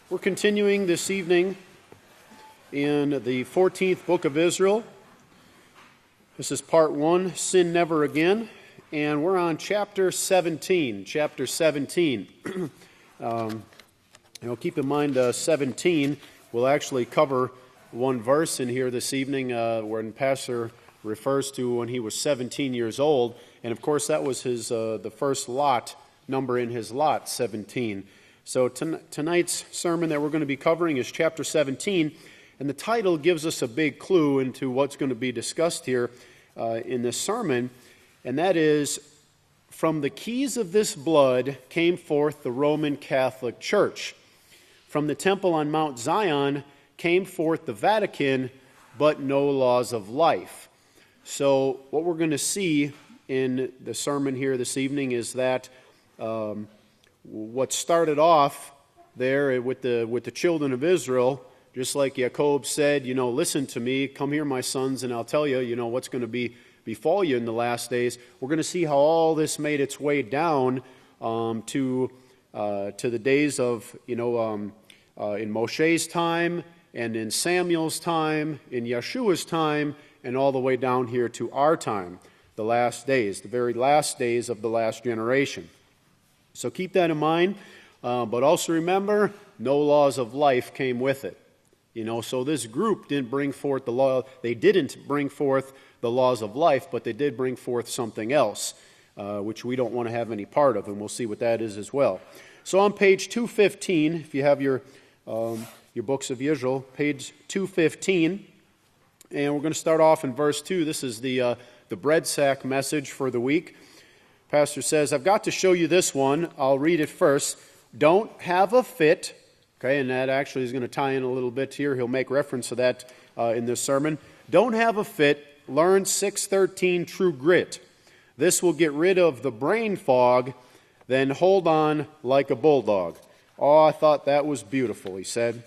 We're continuing this evening in the 14th book of Israel. This is part 1, Sin Never Again, and we're on chapter 17. Chapter 17. Keep in mind 17 will actually cover one verse in here this evening when Pastor refers to when he was 17 years old, and of course that was his the first lot number in his lot, 17. So tonight's sermon that we're going to be covering is chapter 17, and the title gives us a big clue into what's going to be discussed here in this sermon, and that is, from the keys of this blood came forth the Roman Catholic Church. From the temple on Mount Zion came forth the Vatican, but no laws of life. So what we're going to see in the sermon here this evening is that what started off there with the children of Israel, just like Jacob said, listen to me, come here, my sons, and I'll tell you, what's going to befall you in the last days. We're going to see how all this made its way down to the days of, in Moshe's time, and in Samuel's time, in Yeshua's time, and all the way down here to our time, the last days, the very last days of the last generation. So keep that in mind, but also remember, no laws of life came with it. So this group didn't bring forth the law. They didn't bring forth the laws of life, but they did bring forth something else, which we don't want to have any part of, and we'll see what that is as well. So on page 215, if you have your books of Yisrayl, page 215, and we're going to start off in verse 2. This is the bread sack message for the week. Pastor says, I've got to show you this one. I'll read it first. Don't have a fit. Okay, and that actually is going to tie in a little bit here. He'll make reference to that in this sermon. Don't have a fit. Learn 613 true grit. This will get rid of the brain fog. Then hold on like a bulldog. Oh, I thought that was beautiful, he said.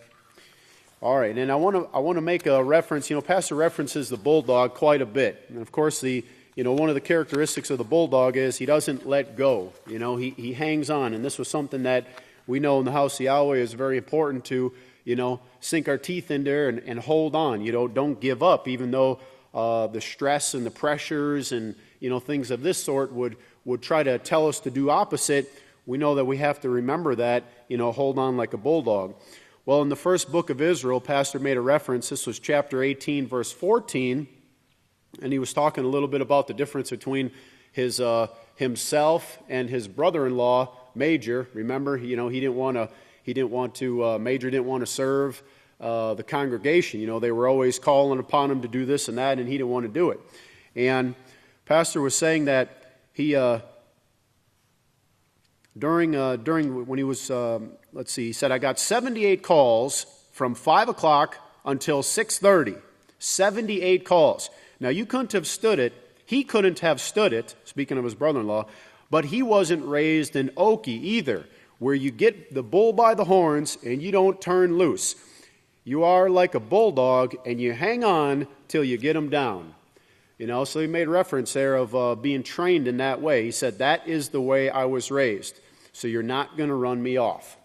All right, and I want to make a reference. Pastor references the bulldog quite a bit. And of course, one of the characteristics of the bulldog is he doesn't let go. He hangs on. And this was something that we know in the House of Yahweh is very important to, sink our teeth in there and hold on. Don't give up, even though the stress and the pressures and, things of this sort would try to tell us to do opposite. We know that we have to remember that, hold on like a bulldog. Well, in the first book of Israel, Pastor made a reference. This was chapter 18, verse 14. And he was talking a little bit about the difference between his himself and his brother-in-law, Major. Remember, Major didn't want to serve the congregation. They were always calling upon him to do this and that, and he didn't want to do it. And Pastor was saying that he during when he was he said, I got 78 calls from 5 o'clock until 6:30. 78 calls. Now, you couldn't have stood it. He couldn't have stood it, speaking of his brother-in-law, but he wasn't raised in Okie either, where you get the bull by the horns and you don't turn loose. You are like a bulldog and you hang on till you get him down. So he made reference there of being trained in that way. He said, that is the way I was raised, so you're not going to run me off.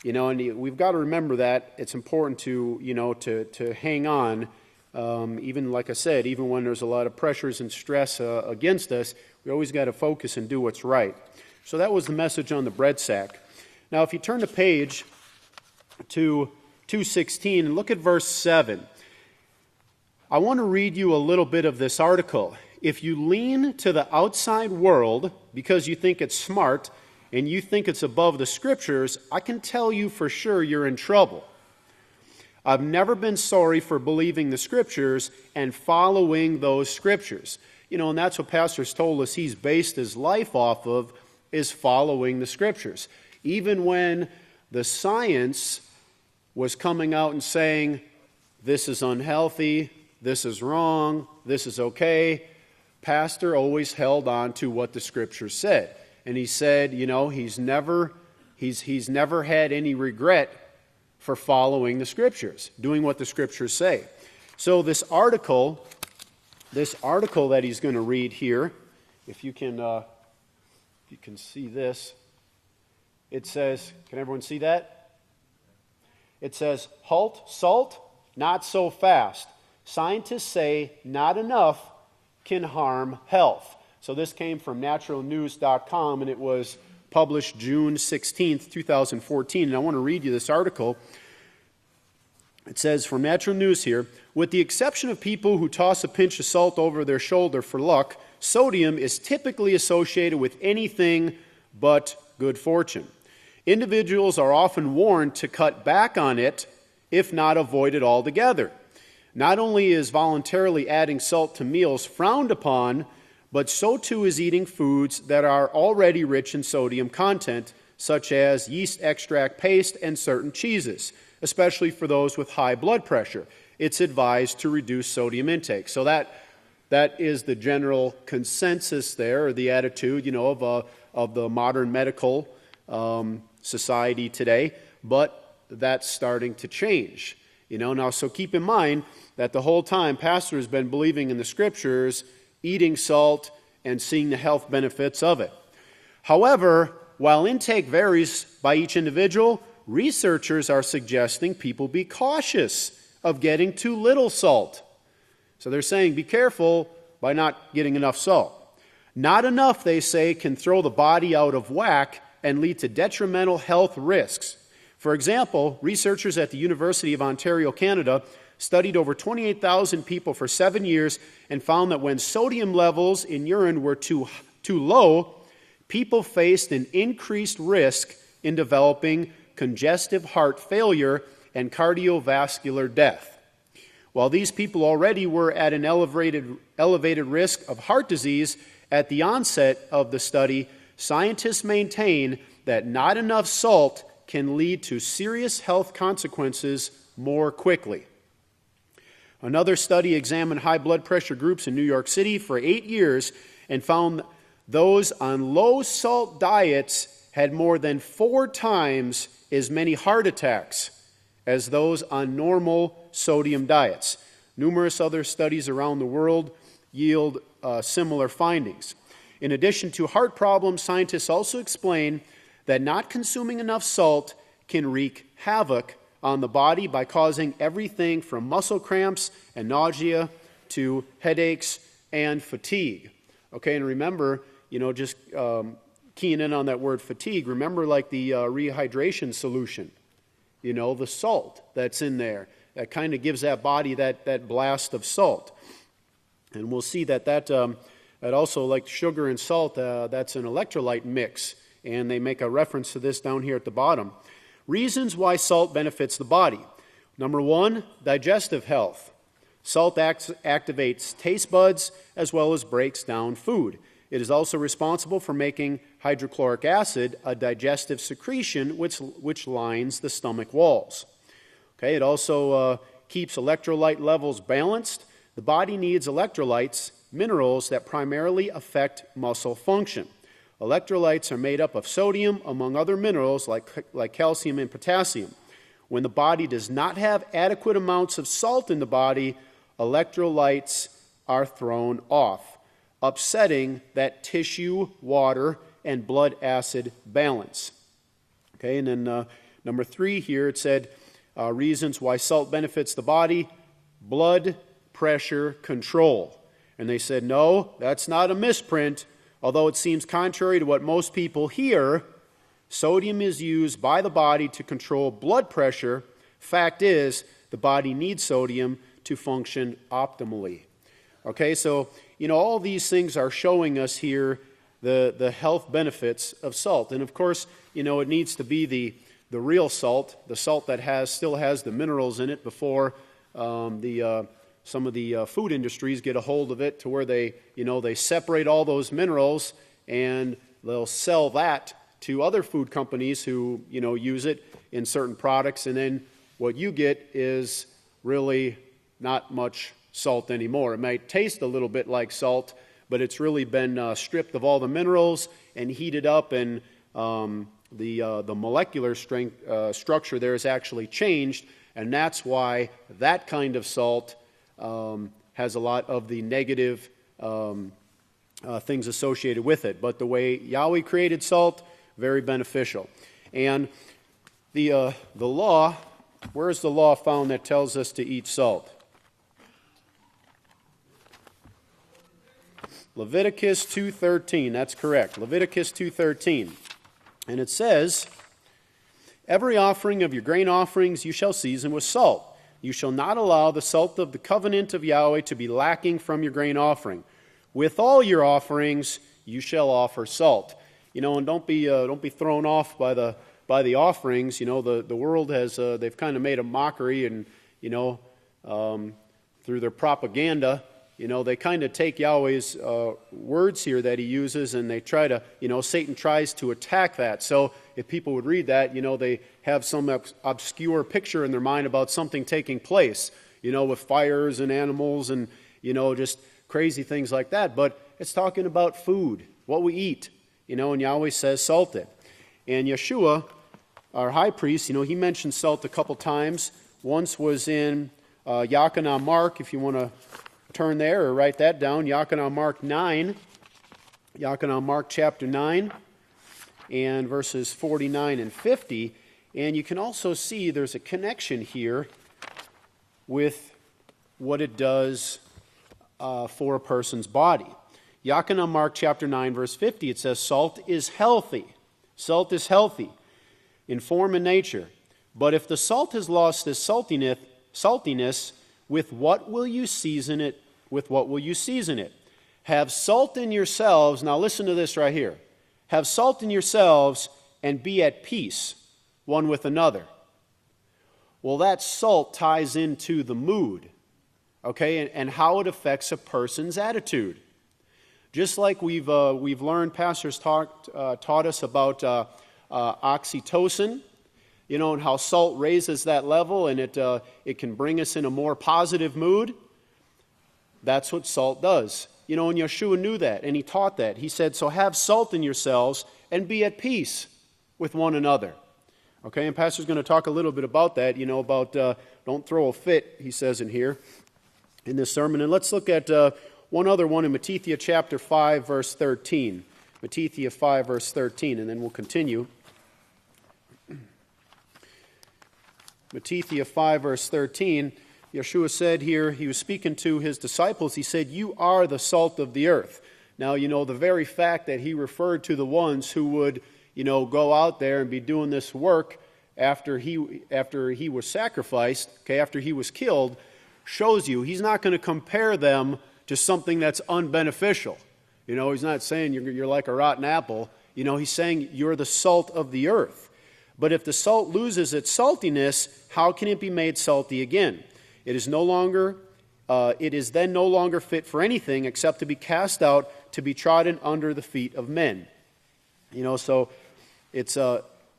And we've got to remember that. It's important to, to hang on. Even like I said, even when there's a lot of pressures and stress against us, we always got to focus and do what's right. So that was the message on the bread sack. Now, if you turn the page to 216 and look at verse 7, I want to read you a little bit of this article. If you lean to the outside world because you think it's smart and you think it's above the Scriptures, I can tell you for sure you're in trouble. I've never been sorry for believing the Scriptures and following those Scriptures. And that's what Pastor's told us he's based his life off of, is following the Scriptures. Even when the science was coming out and saying, this is unhealthy, this is wrong, this is okay, Pastor always held on to what the Scriptures said. And he said, he's never had any regret for following the Scriptures, doing what the Scriptures say. So this article that he's going to read here, if you can see this, it says, can everyone see that? It says, halt, salt, not so fast. Scientists say not enough can harm health. So this came from naturalnews.com, and it was published June 16th, 2014. And I want to read you this article. It says, from Natural News here, with the exception of people who toss a pinch of salt over their shoulder for luck, sodium is typically associated with anything but good fortune. Individuals are often warned to cut back on it, if not avoid it altogether. Not only is voluntarily adding salt to meals frowned upon, but so too is eating foods that are already rich in sodium content, such as yeast extract paste and certain cheeses, especially for those with high blood pressure. It's advised to reduce sodium intake. So that is the general consensus there, or the attitude, of the modern medical society today. But that's starting to change. Now, so keep in mind that the whole time Pastor has been believing in the Scriptures, eating salt, and seeing the health benefits of it. However, while intake varies by each individual, researchers are suggesting people be cautious of getting too little salt. So they're saying be careful by not getting enough salt. Not enough, they say, can throw the body out of whack and lead to detrimental health risks. For example, researchers at the University of Ontario, Canada, studied over 28,000 people for 7 years and found that when sodium levels in urine were too low, people faced an increased risk in developing congestive heart failure and cardiovascular death. While these people already were at an elevated risk of heart disease at the onset of the study, scientists maintain that not enough salt can lead to serious health consequences more quickly. Another study examined high blood pressure groups in New York City for 8 years and found those on low salt diets had more than 4 times as many heart attacks as those on normal sodium diets. Numerous other studies around the world yield similar findings. In addition to heart problems, scientists also explain that not consuming enough salt can wreak havoc on the body by causing everything from muscle cramps and nausea to headaches and fatigue. Okay, and remember, just keying in on that word fatigue, remember like the rehydration solution, the salt that's in there. That kind of gives that body that blast of salt. And we'll see that also, like sugar and salt, that's an electrolyte mix. And they make a reference to this down here at the bottom. Reasons why salt benefits the body. Number 1, digestive health. Salt activates taste buds as well as breaks down food. It is also responsible for making hydrochloric acid, a digestive secretion which lines the stomach walls. Okay, it also keeps electrolyte levels balanced. The body needs electrolytes, minerals that primarily affect muscle function. Electrolytes are made up of sodium, among other minerals like calcium and potassium. When the body does not have adequate amounts of salt in the body, electrolytes are thrown off, upsetting that tissue, water, and blood acid balance. Okay, and then number 3 here, it said reasons why salt benefits the body: blood pressure control. And they said, no, that's not a misprint. Although it seems contrary to what most people hear, sodium is used by the body to control blood pressure. Fact is, the body needs sodium to function optimally. Okay, so, all these things are showing us here the health benefits of salt. And of course, it needs to be the real salt, the salt that still has the minerals in it before some of the food industries get a hold of it to where they separate all those minerals and they'll sell that to other food companies who, use it in certain products. And then what you get is really not much salt anymore. It might taste a little bit like salt, but it's really been stripped of all the minerals and heated up, and the molecular structure there is actually changed, and that's why that kind of salt has a lot of the negative things associated with it. But the way Yahweh created salt, very beneficial. And the law Where is the law found that tells us to eat salt? Leviticus 2:13, that's correct. Leviticus 2:13. And it says, every offering of your grain offerings you shall season with salt. You shall not allow the salt of the covenant of Yahweh to be lacking from your grain offering. With all your offerings you shall offer salt. And don't be thrown off by the offerings. The world has they've kind of made a mockery, and through their propaganda, they kind of take Yahweh's words here that he uses, and they try to, Satan tries to attack that. So if people would read that, they have some obscure picture in their mind about something taking place, with fires and animals and, just crazy things like that. But it's talking about food, what we eat, and Yahweh says salt it. And Yeshua, our high priest, he mentioned salt a couple times. Once was in Yakanah Mark, if you want to turn there or write that down, Yakanah Mark 9, Yakanah Mark chapter 9, and verses 49 and 50. And you can also see there's a connection here with what it does for a person's body. Yakanah Mark chapter 9, verse 50, it says, salt is healthy. Salt is healthy in form and nature. But if the salt has lost its saltiness, with what will you season it? With what will you season it? Have salt in yourselves. Now listen to this right here. Have salt in yourselves and be at peace one with another. Well, that salt ties into the mood, okay, and how it affects a person's attitude. Just like we've learned, pastors taught us about oxytocin, and how salt raises that level, and it can bring us in a more positive mood. That's what salt does. And Yeshua knew that, and he taught that. He said, so have salt in yourselves and be at peace with one another. Okay, and Pastor's going to talk a little bit about that, about don't throw a fit, he says in here, in this sermon. And let's look at one other one in Matthew chapter 5, verse 13. Matthew 5, verse 13, and then we'll continue. Matthew 5, verse 13, Yeshua said here, he was speaking to his disciples, he said, you are the salt of the earth. Now, the very fact that he referred to the ones who would, go out there and be doing this work after he was sacrificed, okay, after he was killed, shows you he's not going to compare them to something that's unbeneficial. He's not saying you're like a rotten apple. He's saying you're the salt of the earth. But if the salt loses its saltiness, how can it be made salty again? It is then no longer fit for anything except to be cast out, to be trodden under the feet of men. So it's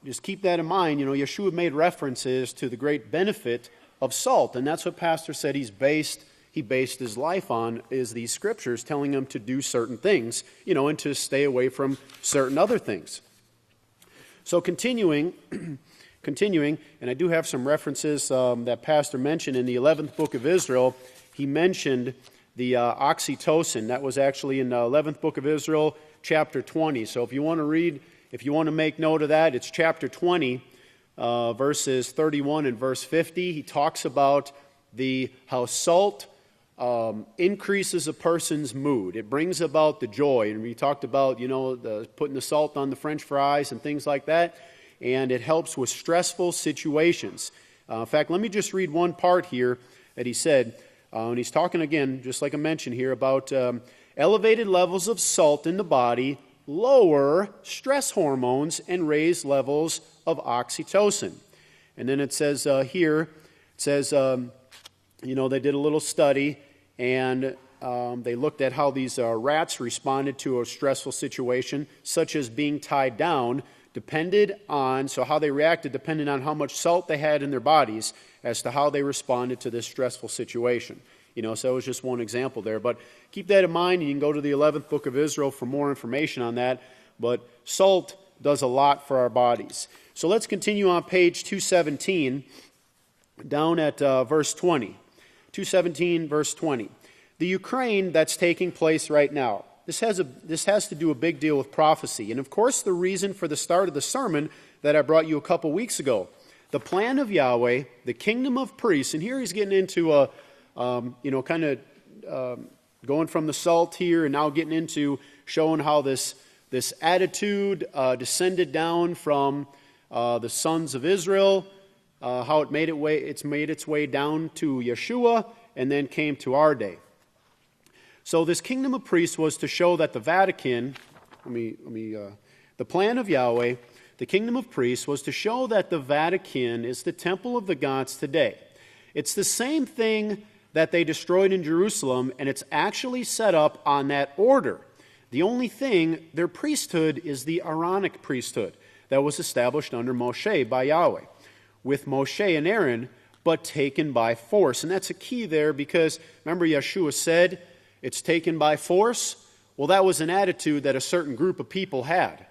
just keep that in mind. Yeshua made references to the great benefit of salt, and that's what Pastor said he based his life on, is these scriptures telling him to do certain things, and to stay away from certain other things. So continuing, and I do have some references that Pastor mentioned in the 11th book of Israel. He mentioned the oxytocin. That was actually in the 11th book of Israel, chapter 20. So if you want to make note of that, it's chapter 20, verses 31 and verse 50. He talks about how salt increases a person's mood. It brings about the joy. And we talked about, putting the salt on the French fries and things like that. And it helps with stressful situations. In fact, let me just read one part here that he said. And he's talking again, just like I mentioned here, about elevated levels of salt in the body lower stress hormones and raise levels of oxytocin. And then it says they did a little study, and they looked at how these rats responded to a stressful situation, such as being tied down, how they reacted depended on how much salt they had in their bodies as to how they responded to this stressful situation. So it was just one example there. But keep that in mind, and you can go to the 11th book of Israel for more information on that. But salt does a lot for our bodies. So let's continue on page 217, down at verse 20. 217, verse 20. The Ukraine that's taking place right now. This has to do a big deal with prophecy. And of course, the reason for the start of the sermon that I brought you a couple weeks ago. The plan of Yahweh, the kingdom of priests, and here he's getting into a, kind of going from the salt here and now getting into showing how this attitude descended down from the sons of Israel, how it's made its way down to Yeshua and then came to our day. So this kingdom of priests was to show that the Vatican, the plan of Yahweh, the kingdom of priests was to show that the Vatican is the temple of the gods today. It's the same thing that they destroyed in Jerusalem, and it's actually set up on that order. The only thing, their priesthood is the Aaronic priesthood that was established under Moshe by Yahweh, with Moshe and Aaron, but taken by force. And that's a key there because, remember, Yeshua said, it's taken by force. Well, that was an attitude that a certain group of people had.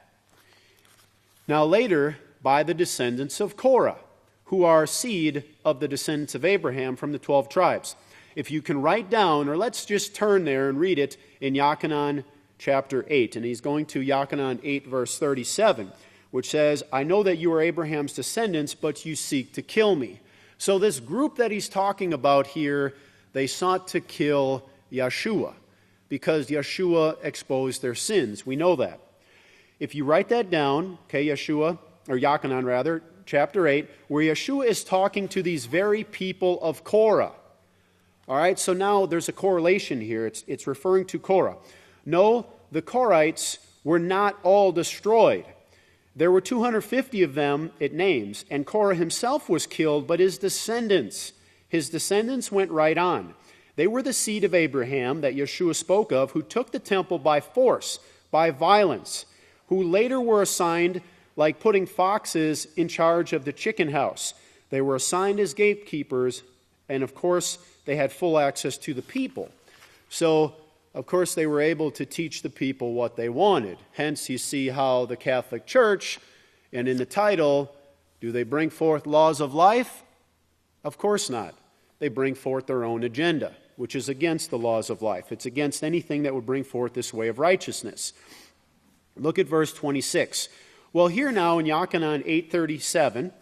Now later, by the descendants of Korah, who are seed of the descendants of Abraham from the 12 tribes. If you can write down, or let's just turn there and read it in Yochanan chapter 8. And he's going to Yochanan 8, verse 37, which says, I know that you are Abraham's descendants, but you seek to kill me. So this group that he's talking about here, they sought to kill Yeshua, because Yeshua exposed their sins. We know that. If you write that down, Yochanan rather, chapter 8, where Yeshua is talking to these very people of Korah. All right, so now there's a correlation here. It's referring to Korah. No, the Korahites were not all destroyed. There were 250 of them, it names, and Korah himself was killed, but his descendants went right on. They were the seed of Abraham that Yeshua spoke of, who took the temple by force, by violence, who later were assigned like putting foxes in charge of the chicken house. They were assigned as gatekeepers, and of course, they had full access to the people. So, of course, they were able to teach the people what they wanted. Hence, you see how the Catholic Church, and in the title, do they bring forth laws of life? Of course not. They bring forth their own agenda, which is against the laws of life. It's against anything that would bring forth this way of righteousness. Look at verse 26. Well, here now in Yochanan 8:37,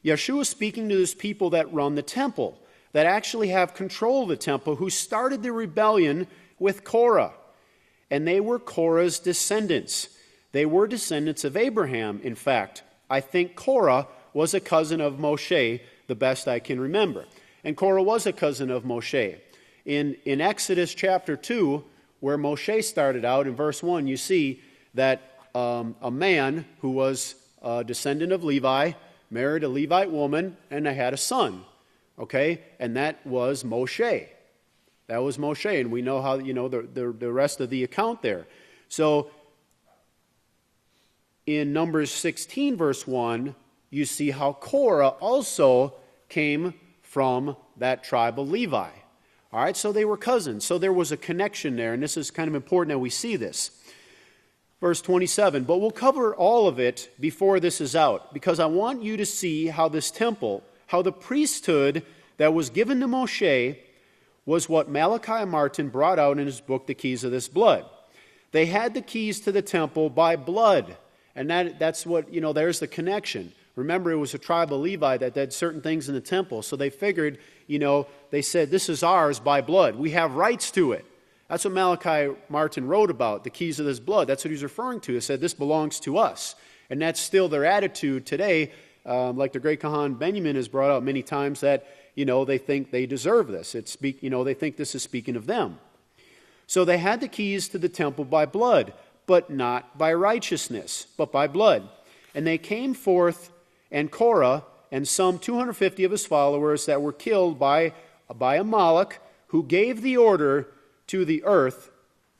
Yeshua is speaking to those people that run the temple, that actually have control of the temple, who started the rebellion with Korah. And they were Korah's descendants. They were descendants of Abraham, in fact. I think Korah was a cousin of Moshe, the best I can remember. And Korah was a cousin of Moshe. In Exodus chapter 2, where Moshe started out, in verse 1, you see that a man who was a descendant of Levi married a Levite woman, and they had a son. Okay? And that was Moshe. That was Moshe, and we know how, the rest of the account there. So, in Numbers 16, verse 1, you see how Korah also came from that tribe of Levi. All right, so they were cousins. So there was a connection there, and this is kind of important that we see this. Verse 27, but we'll cover all of it before this is out, because I want you to see how this temple, how the priesthood that was given to Moshe was what Malachi Martin brought out in his book, The Keys of This Blood. They had the keys to the temple by blood, and that's what, there's the connection. Remember, it was a tribe of Levi that did certain things in the temple, so they figured, they said, this is ours by blood. We have rights to it. That's what Malachi Martin wrote about, the keys of this blood. That's what he's referring to. He said, this belongs to us. And that's still their attitude today, like the great Kahan Benjamin has brought out many times, that, they think they deserve this. They think this is speaking of them. So they had the keys to the temple by blood, but not by righteousness, but by blood. And they came forth, and Korah and some 250 of his followers that were killed by Amalek, who gave the order to the earth,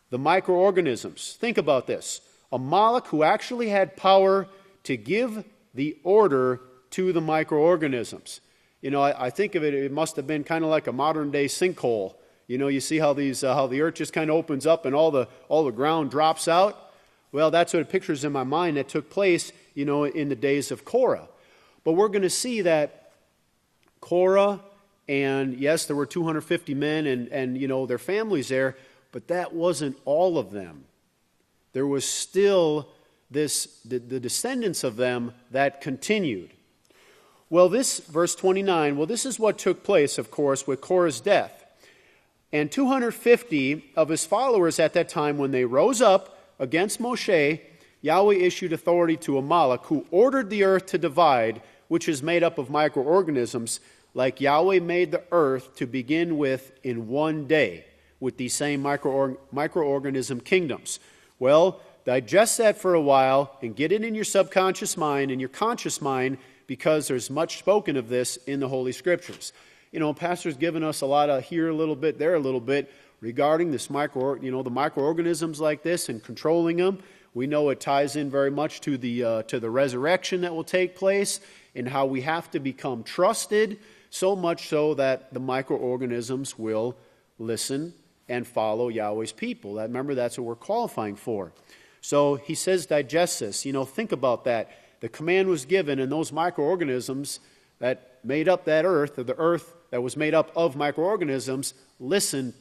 the microorganisms. Think about this. Amalek, who actually had power to give the order to the microorganisms. I think of it, it must have been kind of like a modern-day sinkhole. You see how the earth just kind of opens up and all the ground drops out? Well, that's what it pictures in my mind that took place, in the days of Korah. But we're going to see that Korah, and yes, there were 250 men and their families there, but that wasn't all of them. There was still the descendants of them that continued. Well, verse 29, this is what took place, of course, with Korah's death. And 250 of his followers at that time, when they rose up against Moshe, Yahweh issued authority to Amalek, who ordered the earth to divide, which is made up of microorganisms, like Yahweh made the earth to begin with in one day, with these same microorganism kingdoms. Well, digest that for a while and get it in your subconscious mind and your conscious mind, because there's much spoken of this in the Holy Scriptures. Pastor's given us a lot of here a little bit, there a little bit, regarding this the microorganisms like this and controlling them. We know it ties in very much to the resurrection that will take place, and how we have to become trusted, so much so that the microorganisms will listen and follow Yahweh's people. Remember, that's what we're qualifying for. So he says, digest this. Think about that. The command was given, and those microorganisms that made up that earth, or the earth that was made up of microorganisms, listened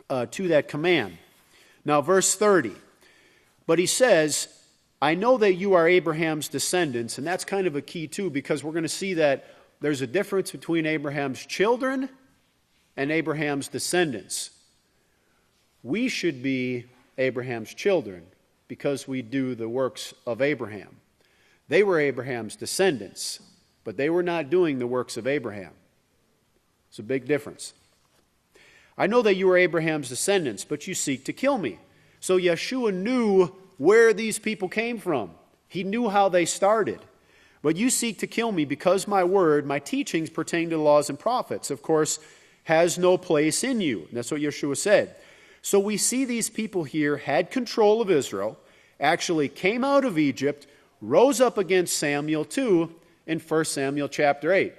to that command. Now, verse 30. But he says, I know that you are Abraham's descendants, and that's kind of a key too, because we're going to see that there's a difference between Abraham's children and Abraham's descendants. We should be Abraham's children because we do the works of Abraham. They were Abraham's descendants, but they were not doing the works of Abraham. It's a big difference. I know that you are Abraham's descendants, but you seek to kill me. So Yeshua knew where these people came from. He knew how they started. But you seek to kill me because my word, my teachings pertaining to the laws and prophets, of course, has no place in you. And that's what Yeshua said. So we see these people here had control of Israel, actually came out of Egypt, rose up against Samuel too in 1 Samuel chapter 8.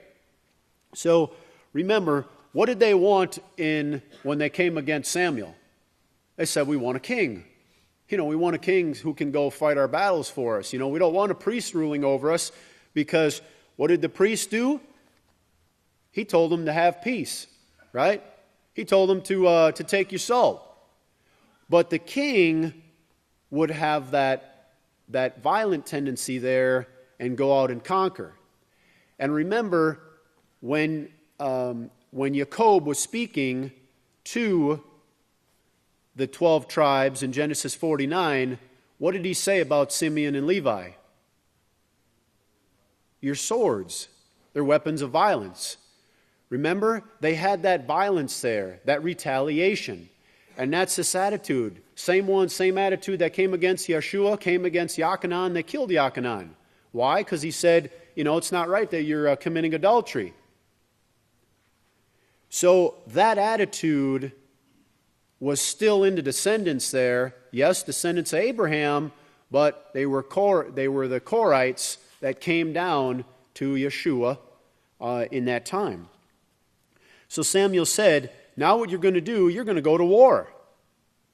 So remember, what did they want when they came against Samuel? They said, we want a king. We want a king who can go fight our battles for us. We don't want a priest ruling over us, because what did the priest do? He told them to have peace, right? He told them to take your soul. But the king would have that violent tendency there and go out and conquer. And remember, when Jacob was speaking to the 12 tribes in Genesis 49, what did he say about Simeon and Levi? Your swords, they're weapons of violence. Remember, they had that violence there, that retaliation. And that's this attitude. Same attitude that came against Yeshua, came against Yochanan. They killed Yochanan. Why? Because he said, it's not right that you're committing adultery. So that attitude was still in the descendants there. Yes, descendants of Abraham, but they were the Korites that came down to Yeshua in that time. So Samuel said, now what you're going to do, you're going to go to war.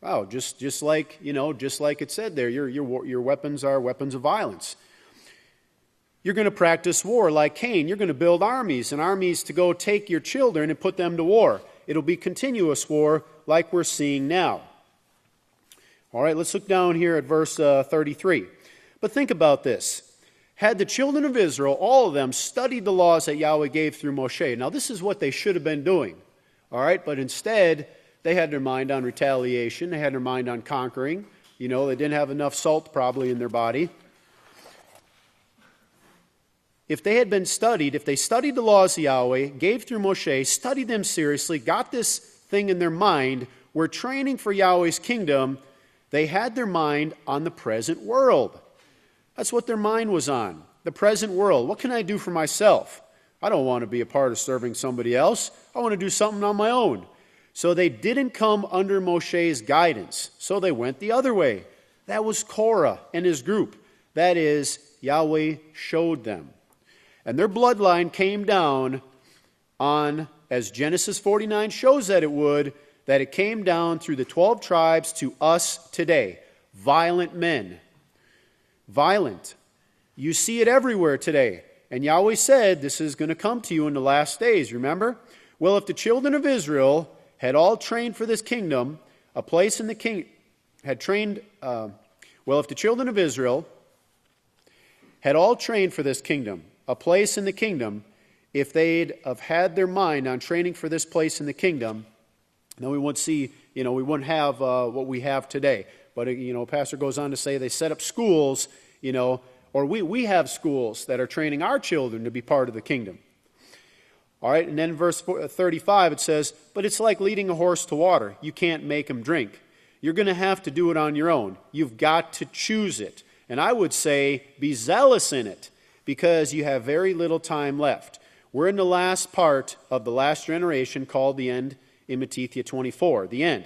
Wow, just like it said there, your weapons are weapons of violence. You're going to practice war like Cain. You're going to build armies to go take your children and put them to war. It'll be continuous war like we're seeing now. All right, let's look down here at verse 33. But think about this. Had the children of Israel, all of them, studied the laws that Yahweh gave through Moshe. Now, this is what they should have been doing. All right, but instead, they had their mind on retaliation. They had their mind on conquering. They didn't have enough salt probably in their body. If they studied the laws of Yahweh, gave through Moshe, studied them seriously, got this thing in their mind, were training for Yahweh's kingdom, they had their mind on the present world. That's what their mind was on, the present world. What can I do for myself? I don't want to be a part of serving somebody else. I want to do something on my own. So they didn't come under Moshe's guidance. So they went the other way. That was Korah and his group. That is, Yahweh showed them. And their bloodline came down on, as Genesis 49 shows that it would, that it came down through the 12 tribes to us today. Violent men. Violent. You see it everywhere today. And Yahweh said, this is going to come to you in the last days, remember? Well, if the children of Israel had all trained for this kingdom, a place in the king had trained, if the children of Israel had all trained for this kingdom, a place in the kingdom, if they'd have had their mind on training for this place in the kingdom, then we wouldn't see, we wouldn't have what we have today. But, Pastor goes on to say they set up schools, or we have schools that are training our children to be part of the kingdom. All right, and then in verse 35 it says, but it's like leading a horse to water. You can't make him drink. You're going to have to do it on your own. You've got to choose it. And I would say be zealous in it, because you have very little time left. We're in the last part of the last generation, called the end in Matthew 24, the end.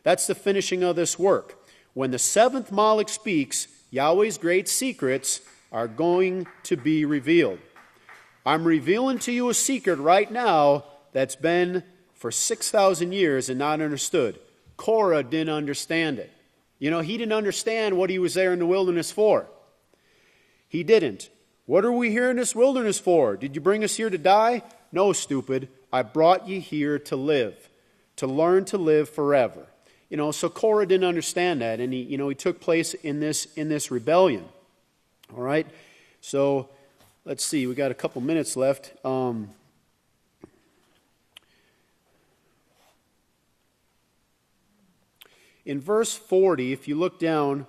That's the finishing of this work. When the seventh Malach speaks, Yahweh's great secrets are going to be revealed. I'm revealing to you a secret right now that's been for 6,000 years and not understood. Korah didn't understand it. He didn't understand what he was there in the wilderness for. He didn't. What are we here in this wilderness for? Did you bring us here to die? No, stupid. I brought you here to live, to learn to live forever. So Korah didn't understand that, and he took place in this rebellion. All right. So let's see. We got a couple minutes left. In verse 40, if you look down,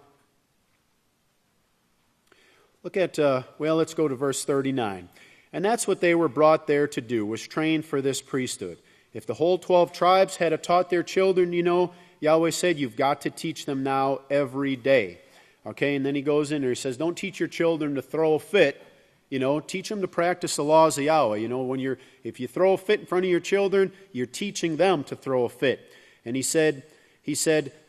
look at, let's go to verse 39. And that's what they were brought there to do, was train for this priesthood. If the whole 12 tribes had taught their children, Yahweh said, you've got to teach them now every day. Okay, and then he goes in there, he says, don't teach your children to throw a fit. Teach them to practice the laws of Yahweh. If you throw a fit in front of your children, you're teaching them to throw a fit. And he said,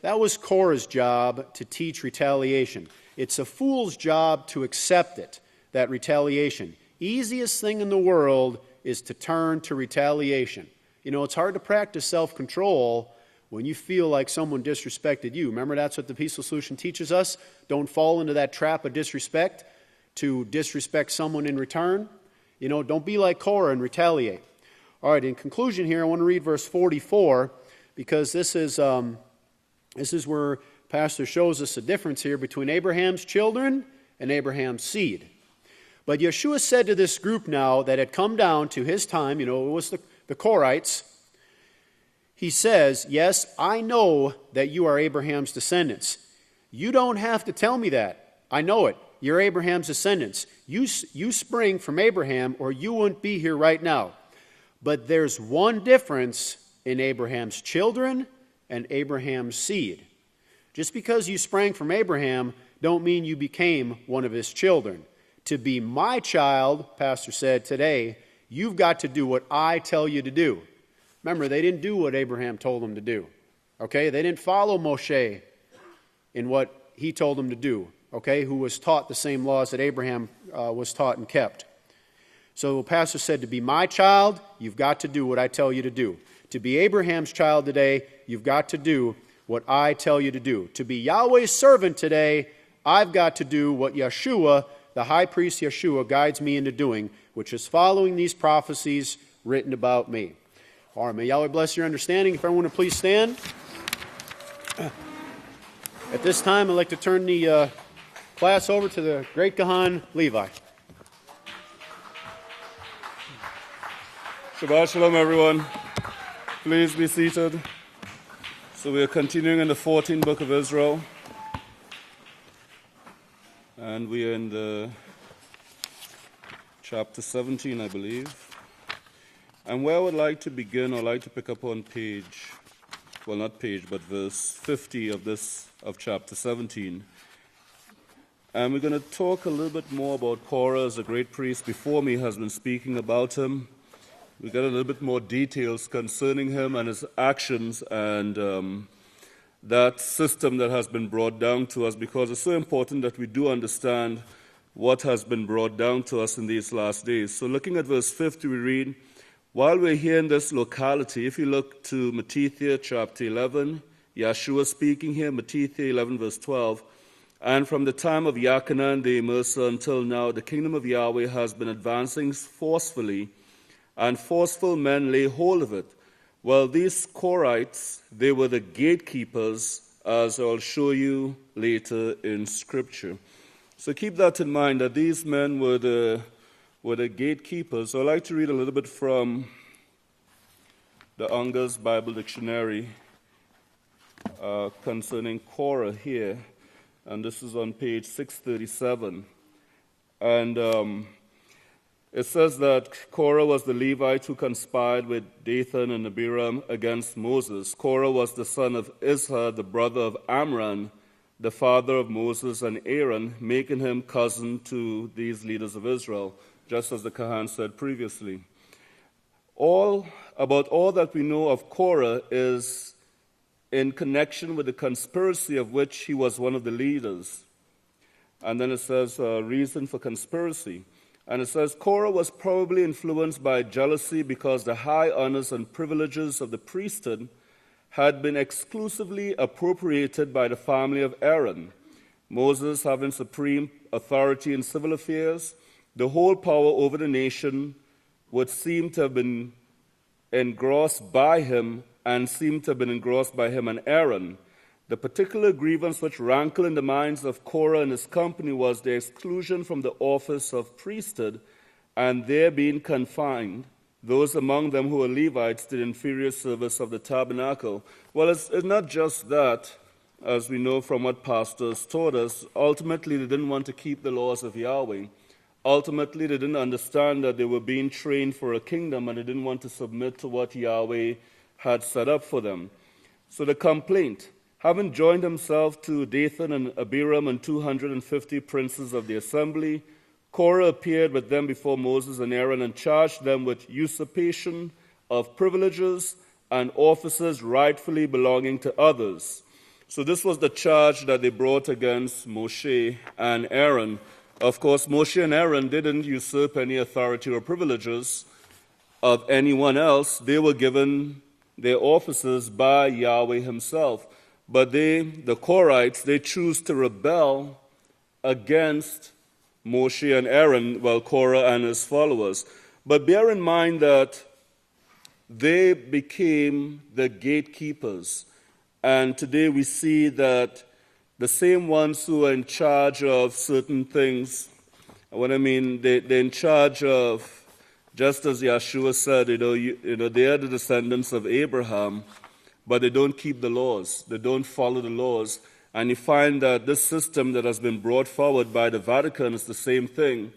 that was Korah's job, to teach retaliation. It's a fool's job to accept it, that retaliation. Easiest thing in the world is to turn to retaliation. It's hard to practice self-control when you feel like someone disrespected you. Remember, that's what the Peaceful Solution teaches us. Don't fall into that trap of disrespect, to disrespect someone in return. Don't be like Korah and retaliate. All right, in conclusion here, I want to read verse 44, because this is where Pastor shows us a difference here between Abraham's children and Abraham's seed. But Yeshua said to this group now that had come down to his time, it was the Korahites, he says, yes, I know that you are Abraham's descendants. You don't have to tell me that. I know it. You're Abraham's descendants. You spring from Abraham, or you wouldn't be here right now. But there's one difference in Abraham's children and Abraham's seed. Just because you sprang from Abraham don't mean you became one of his children. To be my child, Pastor said today, you've got to do what I tell you to do. Remember, they didn't do what Abraham told them to do. Okay? They didn't follow Moshe in what he told them to do. Okay? Who was taught the same laws that Abraham was taught and kept. So Pastor said, to be my child, you've got to do what I tell you to do. To be Abraham's child today, you've got to do what I tell you to do. To be Yahweh's servant today, I've got to do what Yeshua, the high priest Yeshua, guides me into doing, which is following these prophecies written about me. All right, may Yahweh bless your understanding. If everyone would please stand. At this time, I'd like to turn the class over to the great Kahan Levi. Shabbat Shalom, everyone. Please be seated. So we are continuing in the 14th book of Israel. And we are in the chapter 17, I believe. And where I would like to begin, I'd like to pick up on verse 50 of chapter 17. And we're going to talk a little bit more about Korah, as a great priest before me has been speaking about him. We got a little bit more details concerning him and his actions and that system that has been brought down to us, because it's so important that we do understand what has been brought down to us in these last days. So looking at verse 50, we read, while we're here in this locality, if you look to Matthew chapter 11, Yeshua speaking here, Matthew 11 verse 12, and from the time of Yachanan the Immerser until now, the kingdom of Yahweh has been advancing forcefully, and forceful men lay hold of it. Well, these Korahites, they were the gatekeepers, as I'll show you later in Scripture. So keep that in mind, that these men were were the gatekeepers. So I'd like to read a little bit from the Unger's Bible Dictionary concerning Korah here, and this is on page 637. And it says that Korah was the Levite who conspired with Dathan and Abiram against Moses. Korah was the son of Izhar, the brother of Amram, the father of Moses and Aaron, making him cousin to these leaders of Israel, just as the Kahan said previously. About all that we know of Korah is in connection with the conspiracy of which he was one of the leaders. And then it says reason for conspiracy. And it says Korah was probably influenced by jealousy because the high honors and privileges of the priesthood had been exclusively appropriated by the family of Aaron. Moses having supreme authority in civil affairs, the whole power over the nation would seem to have been engrossed by him and Aaron. The particular grievance which rankled in the minds of Korah and his company was the exclusion from the office of priesthood, and there being confined those among them who were Levites to the inferior service of the tabernacle. Well, it's not just that, as we know from what pastors taught us. Ultimately, they didn't want to keep the laws of Yahweh. Ultimately, they didn't understand that they were being trained for a kingdom, and they didn't want to submit to what Yahweh had set up for them. So the complaint: having joined himself to Dathan and Abiram and 250 princes of the assembly, Korah appeared with them before Moses and Aaron and charged them with usurpation of privileges and offices rightfully belonging to others. So this was the charge that they brought against Moshe and Aaron. Of course, Moshe and Aaron didn't usurp any authority or privileges of anyone else. They were given their offices by Yahweh himself. But the Korahites, they choose to rebel against Moshe and Aaron, Korah and his followers. But bear in mind that they became the gatekeepers. And today we see that the same ones who are in charge of certain things, they're in charge of, just as Yeshua said, they are the descendants of Abraham, but they don't keep the laws. They don't follow the laws. And you find that this system that has been brought forward by the Vatican is the same thing.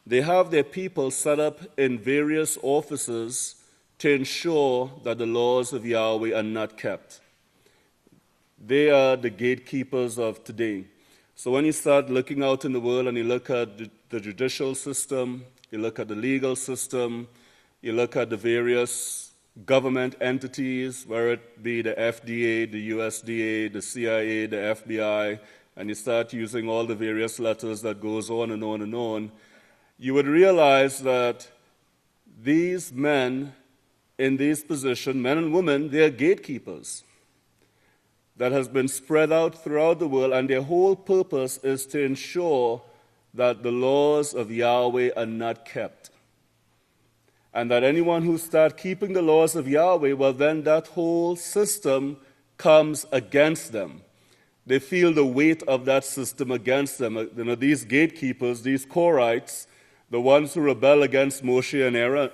They have their people set up in various offices to ensure that the laws of Yahweh are not kept. They are the gatekeepers of today. So when you start looking out in the world and you look at the judicial system, you look at the legal system, you look at the various government entities, whether it be the FDA, the USDA, the CIA, the FBI, and you start using all the various letters that goes on and on and on, you would realize that these men in these positions, men and women, they are gatekeepers that has been spread out throughout the world, and their whole purpose is to ensure that the laws of Yahweh are not kept. And that anyone who starts keeping the laws of Yahweh, well, then that whole system comes against them. They feel the weight of that system against them. These gatekeepers, these Korahites, the ones who rebel against Moshe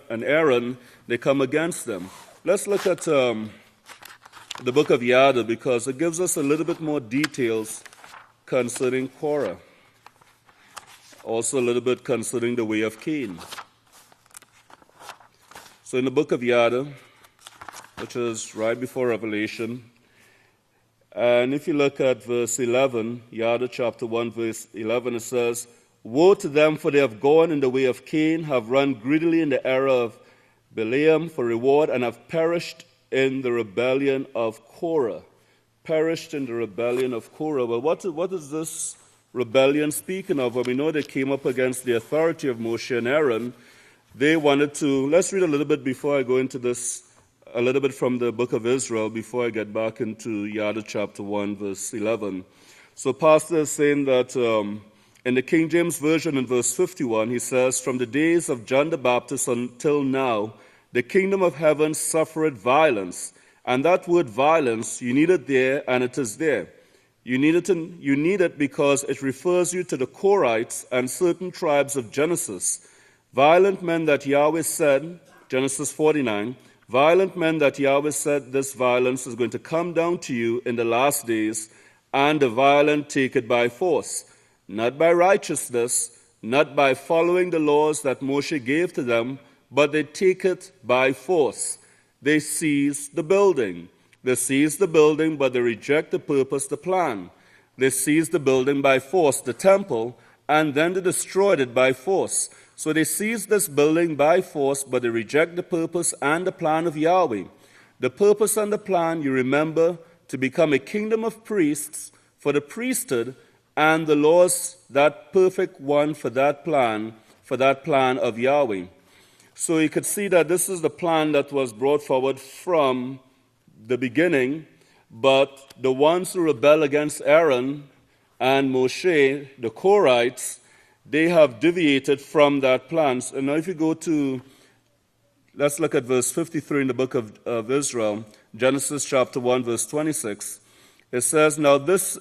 and Aaron, they come against them. Let's look at the book of Yada, because it gives us a little bit more details concerning Korah. Also a little bit concerning the way of Cain. So in the book of Yada, which is right before Revelation, and if you look at verse 11, Yada chapter 1, verse 11, it says, "Woe to them, for they have gone in the way of Cain, have run greedily in the error of Balaam for reward, and have perished in the rebellion of Korah." Perished in the rebellion of Korah. Well, what is this rebellion speaking of? Well, we know they came up against the authority of Moshe and Aaron. They wanted to, let's read a little bit before I go into this, a little bit from the book of Israel before I get back into Yada chapter 1, verse 11. So Pastor is saying that in the King James Version in verse 51, he says, "From the days of John the Baptist until now, the kingdom of heaven suffered violence." And that word violence, you need it there, and it is there. You need it because it refers you to the Korahites and certain tribes of Genesis. Violent men that Yahweh said, Genesis 49, violent men that Yahweh said this violence is going to come down to you in the last days, and the violent take it by force, not by righteousness, not by following the laws that Moshe gave to them, but they take it by force. They seize the building. They seize the building, but they reject the purpose, the plan. They seize the building by force, the temple, and then they destroyed it by force. So they seize this building by force, but they reject the purpose and the plan of Yahweh. The purpose and the plan, you remember, to become a kingdom of priests for the priesthood, and the laws, that perfect one for that plan of Yahweh. So you could see that this is the plan that was brought forward from the beginning, but the ones who rebel against Aaron and Moshe, the Korhites, they have deviated from that plan. And now if you go to, let's look at verse 53 in the book of Israel, Genesis chapter 1, verse 26. It says, Now this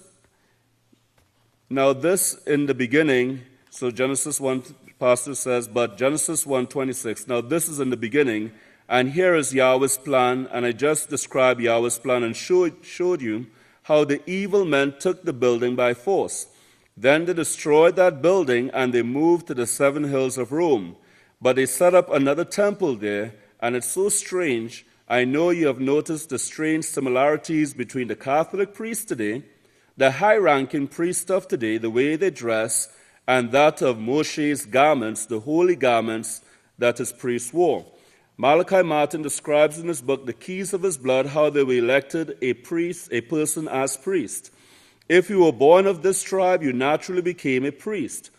in the beginning, so Genesis 1, pastor says, but Genesis 1:26, now this is in the beginning, and here is Yahweh's plan, and I just described Yahweh's plan and showed you how the evil men took the building by force. Then they destroyed that building, and they moved to the 7 hills of Rome. But they set up another temple there, and it's so strange. I know you have noticed the strange similarities between the Catholic priests today, the high-ranking priests of today, the way they dress, and that of Moshe's garments, the holy garments that his priests wore. Malachi Martin describes in his book, The Keys of His Blood, how they were elected a person as priest. If you were born of this tribe, you naturally became a priest.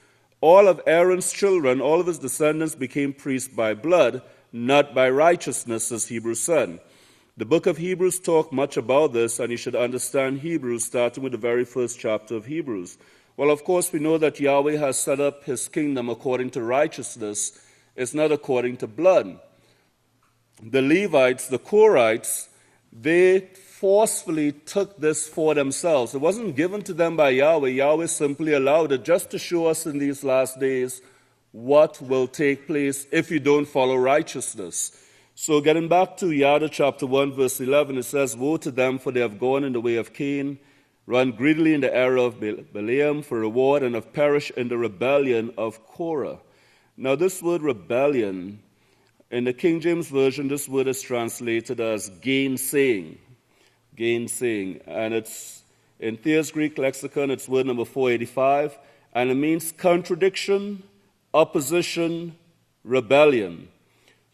All of Aaron's children, all of his descendants became priests by blood, not by righteousness, as Hebrews said. The book of Hebrews talks much about this, and you should understand Hebrews, starting with the very first chapter of Hebrews. Well, of course, we know that Yahweh has set up his kingdom according to righteousness. It's not according to blood. The Levites, the Korhites, they forcefully took this for themselves. It wasn't given to them by Yahweh. Yahweh simply allowed it just to show us in these last days what will take place if you don't follow righteousness. So getting back to Yada chapter 1, verse 11, it says, Woe to them, for they have gone in the way of Cain, run greedily in the error of Balaam for reward, and have perished in the rebellion of Korah. Now this word rebellion, in the King James Version, this word is translated as gainsaying. Gainsaying. And it's in Thayer's Greek lexicon, it's word number 485, and it means contradiction, opposition, rebellion.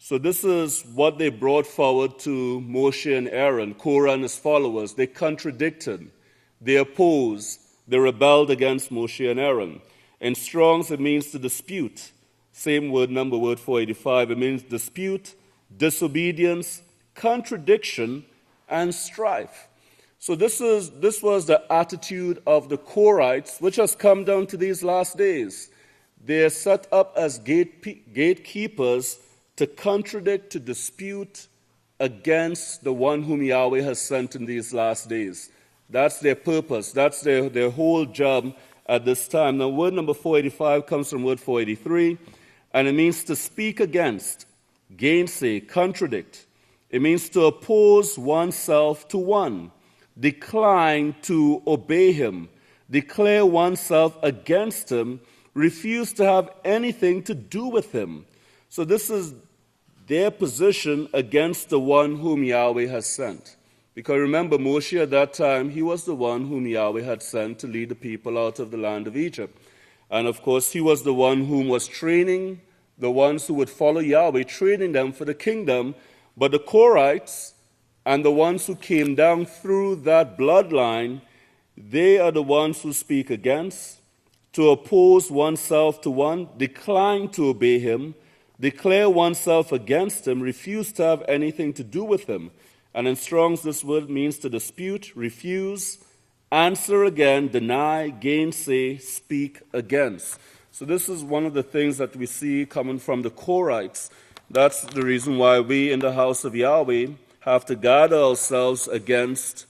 So this is what they brought forward to Moshe and Aaron, Korah and his followers. They contradicted, they opposed, they rebelled against Moshe and Aaron. In Strong's, it means to dispute. Same word number, word 485. It means dispute, disobedience, contradiction, and strife. So this was the attitude of the Korhites, which has come down to these last days. They are set up as gatekeepers to contradict, to dispute against the one whom Yahweh has sent in these last days. That's their purpose. That's their whole job at this time. Now, word number 485 comes from word 483, and it means to speak against, gainsay, contradict. It means to oppose oneself to one, decline to obey him, declare oneself against him, refuse to have anything to do with him. So this is their position against the one whom Yahweh has sent. Because remember, Moshe at that time, he was the one whom Yahweh had sent to lead the people out of the land of Egypt. And of course, he was the one whom was training the ones who would follow Yahweh, training them for the kingdom. But the Korhites and the ones who came down through that bloodline, they are the ones who speak against, to oppose oneself to one, decline to obey him, declare oneself against him, refuse to have anything to do with him. And in Strong's, this word means to dispute, refuse, answer again, deny, gainsay, speak against. So this is one of the things that we see coming from the Korhites. That's the reason why we in the House of Yahweh have to guard ourselves against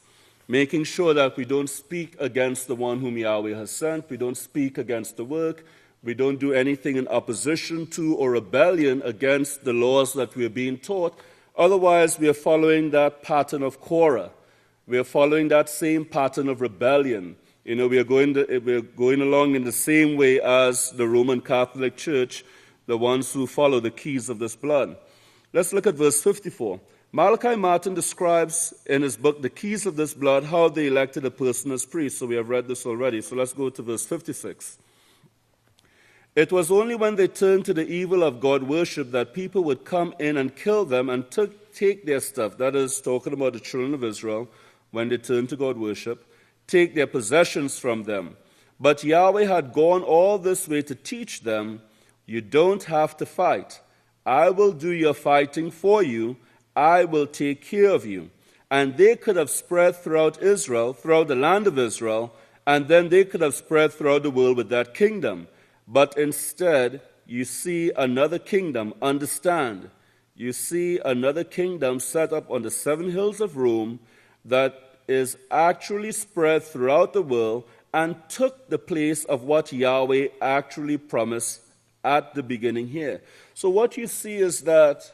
making sure that we don't speak against the one whom Yahweh has sent. We don't speak against the work. We don't do anything in opposition to or rebellion against the laws that we are being taught. Otherwise, we are following that pattern of Korah. We are following that same pattern of rebellion. We are going along in the same way as the Roman Catholic Church, the ones who follow the keys of this blood. Let's look at verse 54. Malachi Martin describes in his book, The Keys of This Blood, how they elected a person as priest. So we have read this already. So let's go to verse 56. It was only when they turned to the evil of God worship that people would come in and kill them and take their stuff. That is talking about the children of Israel when they turned to God worship, take their possessions from them. But Yahweh had gone all this way to teach them, you don't have to fight. I will do your fighting for you. I will take care of you. And they could have spread throughout Israel, throughout the land of Israel, and then they could have spread throughout the world with that kingdom. But instead, you see another kingdom, understand, you see another kingdom set up on the 7 hills of Rome that is actually spread throughout the world and took the place of what Yahweh actually promised at the beginning here. So what you see is that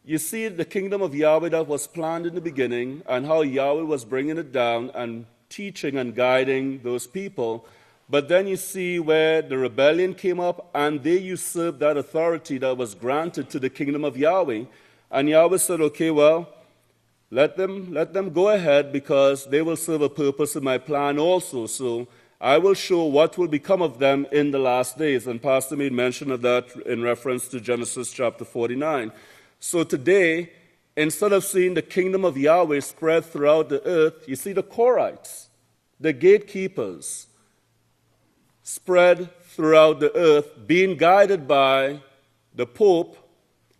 you see the kingdom of Yahweh that was planned in the beginning and how Yahweh was bringing it down and teaching and guiding those people. But then you see where the rebellion came up and they usurped that authority that was granted to the kingdom of Yahweh. And Yahweh said, okay, well, let them go ahead because they will serve a purpose in my plan also. So I will show what will become of them in the last days. And Pastor made mention of that in reference to Genesis chapter 49. So today, instead of seeing the kingdom of Yahweh spread throughout the earth, you see the Korahites, the gatekeepers, spread throughout the earth, being guided by the Pope,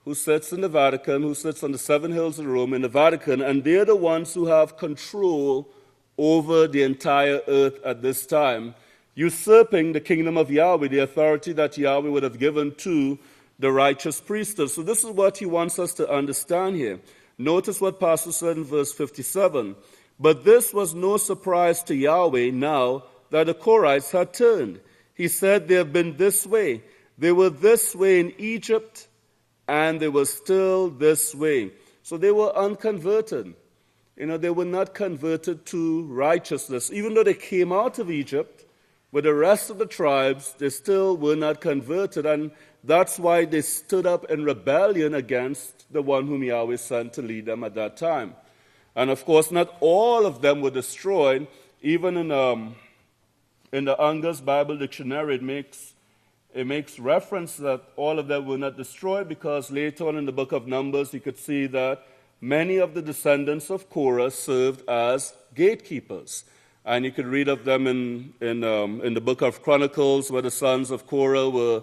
who sits in the Vatican, who sits on the 7 hills of Rome in the Vatican, and they're the ones who have control over the entire earth at this time, usurping the kingdom of Yahweh, the authority that Yahweh would have given to the righteous priesthood. So this is what he wants us to understand here. Notice what Pastor said in verse 57. But this was no surprise to Yahweh now that the Korahites had turned. He said they have been this way. They were this way in Egypt, and they were still this way. So they were unconverted. They were not converted to righteousness. Even though they came out of Egypt with the rest of the tribes, they still were not converted. And that's why they stood up in rebellion against the one whom Yahweh sent to lead them at that time. And of course, not all of them were destroyed. Even in the Angus Bible Dictionary, it makes reference that all of them were not destroyed, because later on in the book of Numbers, you could see that many of the descendants of Korah served as gatekeepers. And you could read of them in the book of Chronicles, where the sons of Korah were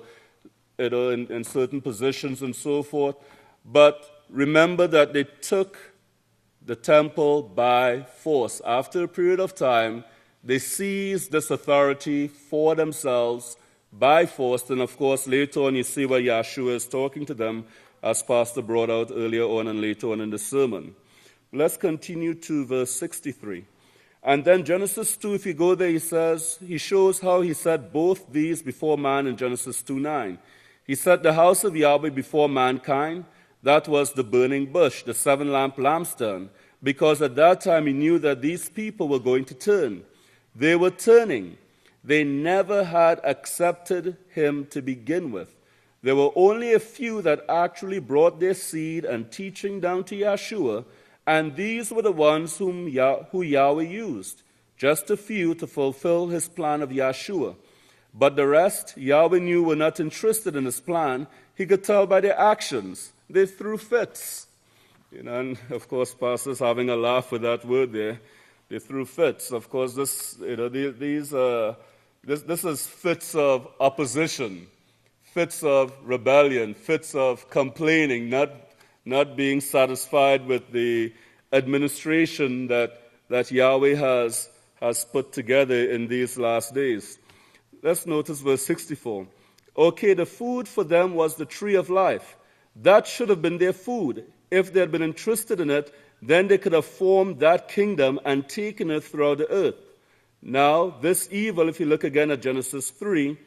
in certain positions and so forth. But remember that they took the temple by force. After a period of time, they seized this authority for themselves by force. And of course, later on, you see where Yahshua is talking to them, as Pastor brought out earlier on and later on in the sermon. Let's continue to verse 63. And then Genesis 2, if you go there, he shows how he set both these before man in Genesis 2:9. He set the house of Yahweh before mankind. That was the burning bush, the 7-lamp lampstand, because at that time he knew that these people were going to turn. They were turning. They never had accepted him to begin with. There were only a few that actually brought their seed and teaching down to Yahshua, and these were the ones who Yahweh used, just a few to fulfill his plan of Yahshua. But the rest, Yahweh knew were not interested in his plan. He could tell by their actions. They threw fits. And of course, Pastor's having a laugh with that word there. They threw fits. Of course, this is fits of opposition, fits of rebellion, fits of complaining, not being satisfied with the administration that Yahweh has put together in these last days. Let's notice verse 64. Okay, the food for them was the tree of life. That should have been their food. If they had been interested in it, then they could have formed that kingdom and taken it throughout the earth. Now, this evil, if you look again at Genesis 3,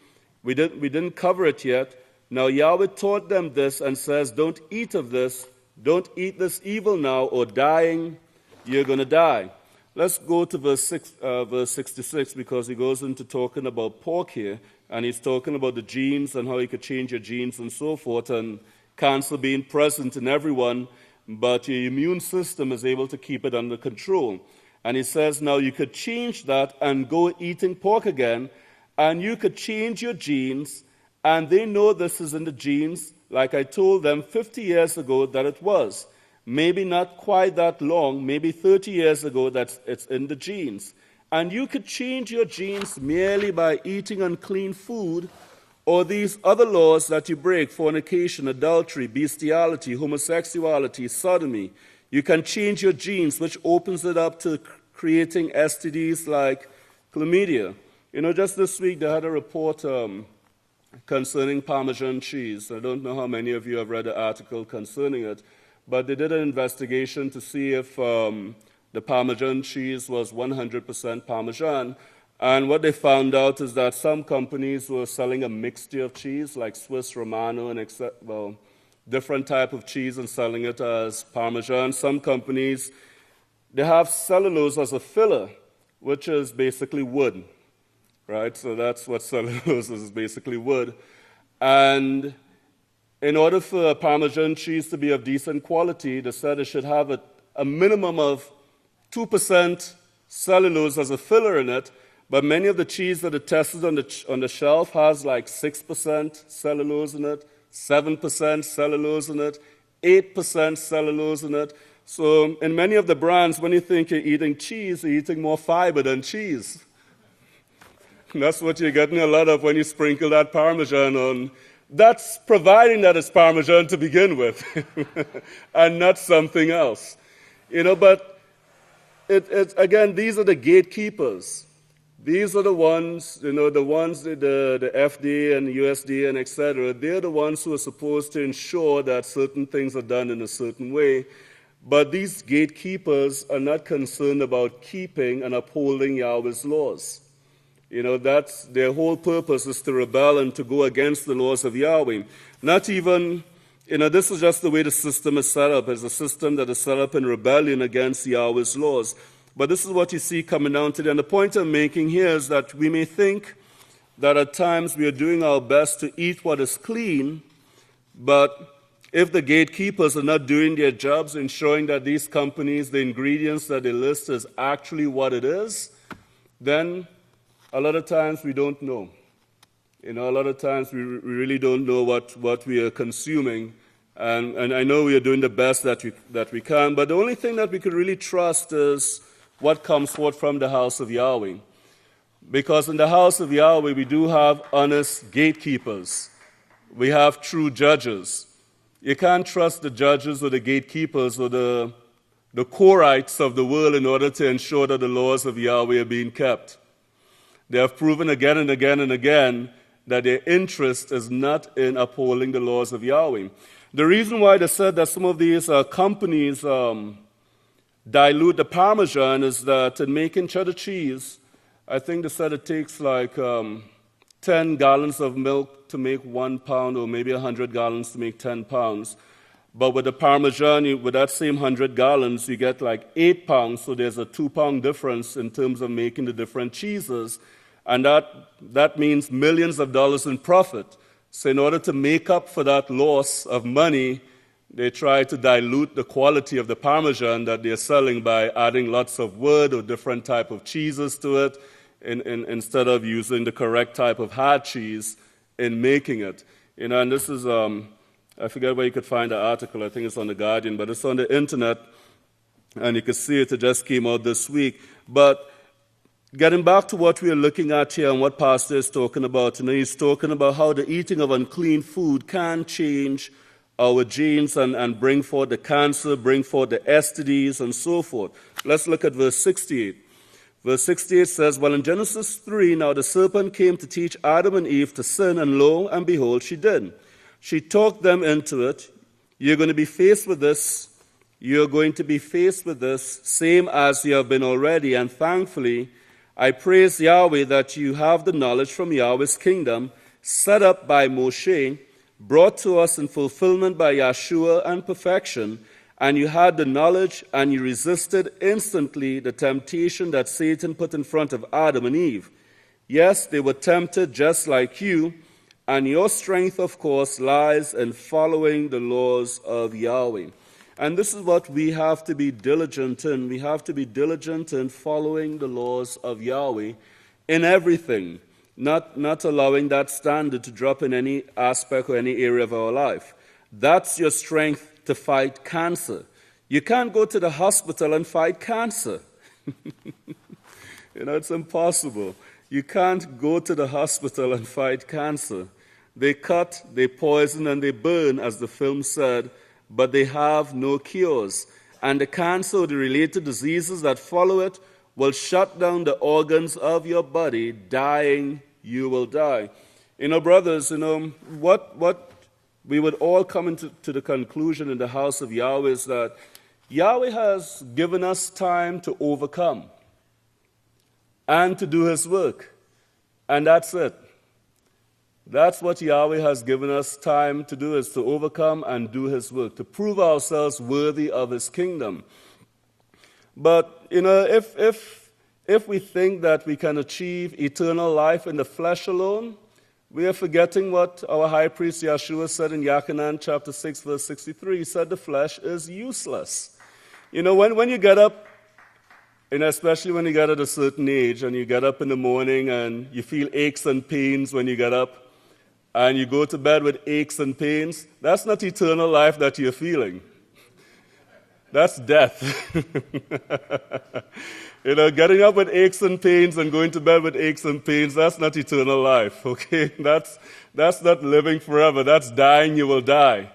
We didn't cover it yet. Now Yahweh taught them this and says, don't eat of this. Don't eat this evil now, or dying, you're going to die. Let's go to verse 66, because he goes into talking about pork here, and he's talking about the genes and how you could change your genes and so forth, and cancer being present in everyone, but your immune system is able to keep it under control. And he says, now you could change that and go eating pork again, and you could change your genes, and they know this is in the genes, like I told them 50 years ago that it was. Maybe not quite that long, maybe 30 years ago that it's in the genes. And you could change your genes merely by eating unclean food, or these other laws that you break: fornication, adultery, bestiality, homosexuality, sodomy. You can change your genes, which opens it up to creating STDs like chlamydia. Just this week they had a report concerning Parmesan cheese. I don't know how many of you have read the article concerning it, but they did an investigation to see if the Parmesan cheese was 100% Parmesan. And what they found out is that some companies were selling a mixture of cheese, like Swiss Romano and different type of cheese, and selling it as Parmesan. Some companies, they have cellulose as a filler, which is basically wood, right? So that's what cellulose is, basically wood. And in order for a Parmesan cheese to be of decent quality, they said it should have a minimum of 2% cellulose as a filler in it, but many of the cheese that are tested on the shelf has like 6% cellulose in it, 7% cellulose in it, 8% cellulose in it. So in many of the brands, when you think you're eating cheese, you're eating more fiber than cheese. And that's what you're getting a lot of when you sprinkle that Parmesan on. That's providing that it's Parmesan to begin with, and not something else. But again, these are the gatekeepers. These are the ones, the FDA and USDA and etc. They're the ones who are supposed to ensure that certain things are done in a certain way. But these gatekeepers are not concerned about keeping and upholding Yahweh's laws. That's their whole purpose, is to rebel and to go against the laws of Yahweh. Not even, this is just the way the system is set up. It's a system that is set up in rebellion against Yahweh's laws. But this is what you see coming down today. And the point I'm making here is that we may think that at times we are doing our best to eat what is clean, but if the gatekeepers are not doing their jobs, ensuring that these companies, the ingredients that they list is actually what it is, then a lot of times we don't know. A lot of times we really don't know what we are consuming. And I know we are doing the best that we can, but the only thing that we could really trust is what comes forth from the house of Yahweh. Because in the house of Yahweh, we do have honest gatekeepers. We have true judges. You can't trust the judges or the gatekeepers or the Korites of the world in order to ensure that the laws of Yahweh are being kept. They have proven again and again and again that their interest is not in upholding the laws of Yahweh. The reason why they said that some of these companies dilute the Parmesan is that in making cheddar cheese, I think they said it takes like 10 gallons of milk to make 1 pound, or maybe 100 gallons to make 10 pounds. But with the Parmesan, with that same 100 gallons, you get like 8 pounds, so there's a 2-pound difference in terms of making the different cheeses. And that means millions of dollars in profit. So in order to make up for that loss of money, they try to dilute the quality of the Parmesan that they're selling by adding lots of wood or different type of cheeses to it, instead of using the correct type of hard cheese in making it. And this is, I forget where you could find the article. I think it's on The Guardian, but it's on the internet, and you can see it. It just came out this week. But getting back to what we are looking at here and what Pastor is talking about, he's talking about how the eating of unclean food can change our genes and bring forth the cancer, bring forth the STDs, and so forth. Let's look at verse 68. Verse 68 says, well, in Genesis 3, now the serpent came to teach Adam and Eve to sin, and lo, and behold, she did. She talked them into it. You're going to be faced with this. You're going to be faced with this, same as you have been already. And thankfully, I praise Yahweh that you have the knowledge from Yahweh's kingdom, set up by Moshe, brought to us in fulfillment by Yeshua and perfection, and you had the knowledge and you resisted instantly the temptation that Satan put in front of Adam and Eve. Yes, they were tempted just like you, and your strength, of course, lies in following the laws of Yahweh. And this is what we have to be diligent in. We have to be diligent in following the laws of Yahweh in everything, not allowing that standard to drop in any aspect or any area of our life. That's your strength to fight cancer. You can't go to the hospital and fight cancer. It's impossible. You can't go to the hospital and fight cancer. They cut, they poison, and they burn, as the film said, but they have no cures. And the cancer or the related diseases that follow it will shut down the organs of your body. Dying, you will die. Brothers, what we would all come to the conclusion in the house of Yahweh is that Yahweh has given us time to overcome and to do His work. And that's it. That's what Yahweh has given us time to do, is to overcome and do His work, to prove ourselves worthy of His kingdom. But, if we think that we can achieve eternal life in the flesh alone, we are forgetting what our high priest Yeshua said in Yachanan chapter 6, verse 63. He said the flesh is useless. When you get up, and especially when you get at a certain age and you get up in the morning and you feel aches and pains when you get up, and you go to bed with aches and pains, that's not eternal life that you're feeling. That's death. Getting up with aches and pains and going to bed with aches and pains, that's not eternal life, okay? That's not living forever. That's dying, you will die.